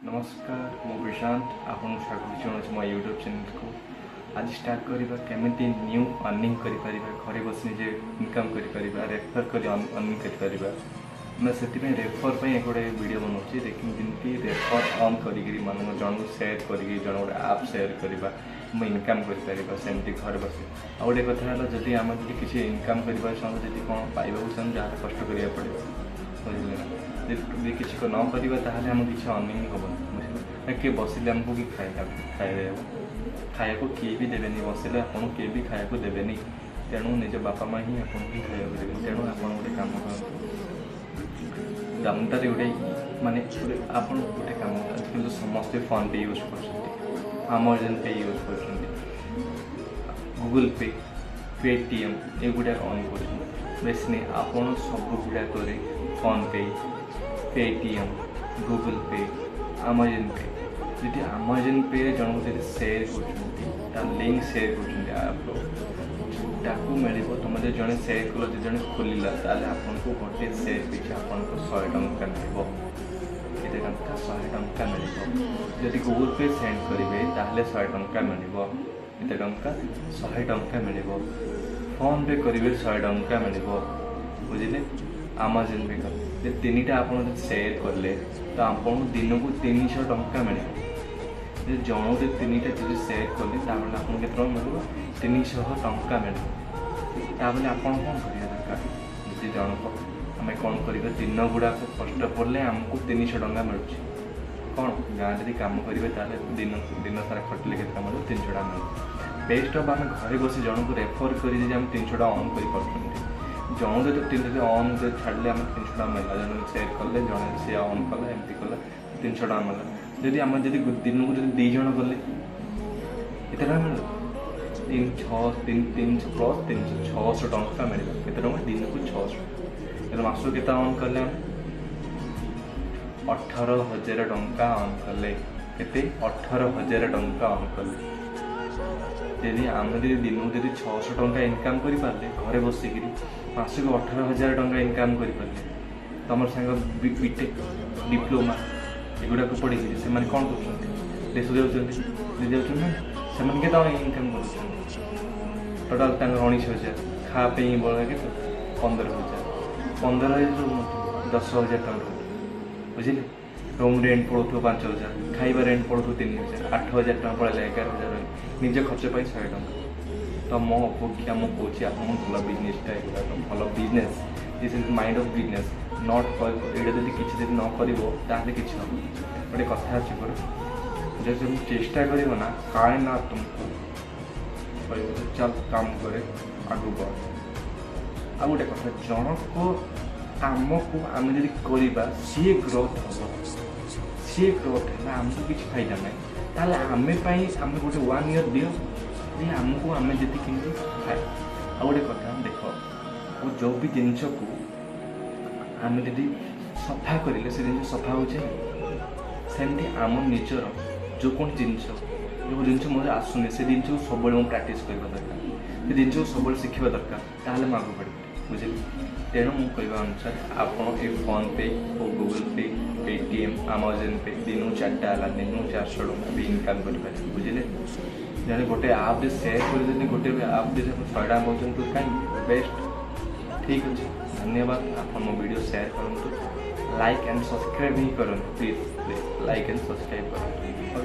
नमस्कार मु प्रशांत आपन स्वागत जनाऊँ मो यूट्यूब चैनल को। आज स्टार्ट करवा केमी न्यू अर्निंग कर घरे बस निजे इनकम कर रेफर कर अर्निंग कर मैं से रेफर पर गोटे वीडियो बनाऊँगी देखिए जमी रेफर ऑन कर जन सेयार कर जन गोटे आप सेयार करवा इनकम करमती घर बस आ गोटे कथा जदि आम किसी इनकम करवा चाहूँ जी कौन पाइबा चाहूँ जहाँ कष्ट करा पड़े बुझे ना जी किसी को न करवा आम किसी अर्निंग हम बुझे किए बसिले आमको कि खाया को किए भी देवेनि बसिले आपको किए भी खाया को देवेनि तेणु निज बापा माँ ही आपको ही खाया देवे तेणु आप गोटे कम दामटारे गोटे माने आप गोटे कम आजकल समस्ते फोन पे यूज कर अमेजन पे यूज कर गूगल पे पेटीएम एगुड़ा ऑन कर बेस नहीं आप सब गुड़ाक फोन पे पेटीएम गूगल पे अमेजन पे जी अमेजन पे जन को सेयार कर लिंक सेयार कर मिल तुम जो जड़े सेयार कल जो जड़े खोलला आपको गोटे सेयार पीछे आपको 100 टंका मिल केते टंका 100 टंका मिल जदि गूगल पे सेंड करेंगे 100 टंका मिल केते टंका 100 टंका मिल फोन पे करेंगे 100 टंका मिल बुझे अमेजन पे कर तीन टा आप सेयार कले तो आपको दिन को 300 टंका मिल जन से तीन टा जो सेयार कले आपको केत मिल 300 टंका मिल आप कौन करा दरकार जी जनक आम कौन कर दिन गुड़ाक कष्ट पड़े आमको 300 टंका मिल कौन गाँव जब कम करेंगे दिन दिन सारा खटिले के मिले 300 टका मिले बेस्ट अफ आम घरे बस जन को रेफर कर 300 टका ऑन कर जन तो तीन ऑन छाड़े आम 300 टका मिलला जन सेयार कले जन सी ऑन कला एमती कला 300 टका मिलला जदि आम दिन को जो 2 जन कले केते टका मिल 300 प्लस 600 टंका मिल केते टका दिन को 600 मासक के ऑन कले 18,000 टंका ऑन कले केते 18,000 टंका ऑन कले यदि आम दिन को 600 टंका इनकम कर पारे घरे बसिक मासक 18,000 टंका इनकम कर पारे तुम सांग बीटेक डिप्लोमा एगुड़ा पढ़ी से कौन कर देश जाना से इनकम कर टोटाल 19,000 खापे बड़ा के 15,000 10,000 टंका बुझे रूम रेंट पड़ो 5,000 खाइबा रेंट पड़ो 3,000 8,000 टका पड़े 11,000 निज खर्च पर 100 टका तो मो अपेक्षा मुझे आप भल बिजनेसटा भल business this is mind of business not ये जब किसी दिन न कर किसी हम गोटे कथा अच्छे पर जब तुम चेष्टा कर ना काहे ना तुमको चल काम करे आगू बढ़ आ गोटे कथा जनक कम को आम जब करवा सी ग्रोथ हम सी ग्रोथ है आमको किसी फायदा ना ताल आम आम गोटे 1 ईयर दियो ये आमको आम जी कमी खाए आ गोटे कथा देख वो जो भी जिनस को आम जब सफा करें से जिन सफा हो जाए सेमती आम निजर जो कौन जिनस जो जिन मुझे आसुनी से जिन सब प्राक्ट करवा दरकार से जिन सब शिखा दरकार ताल मैं आगे बढ़ बुझे तेणु मुझे कहवा अनुसार आप फोन पे और गूगल पे पेटीएम अमेजन पे दिन 4टा है दिन 400 टका भी इनकम कर बुझे जब गोटे आप सेयार कर गोटे आप 100 टका पाँच तो कहीं बेस्ट ठीक अच्छे धन्यवाद आप मो वीडियो शेयर करूँ लाइक एंड सब्सक्राइब ही करूँ प्लीज लाइक एंड सब्सक्राइब करूँ।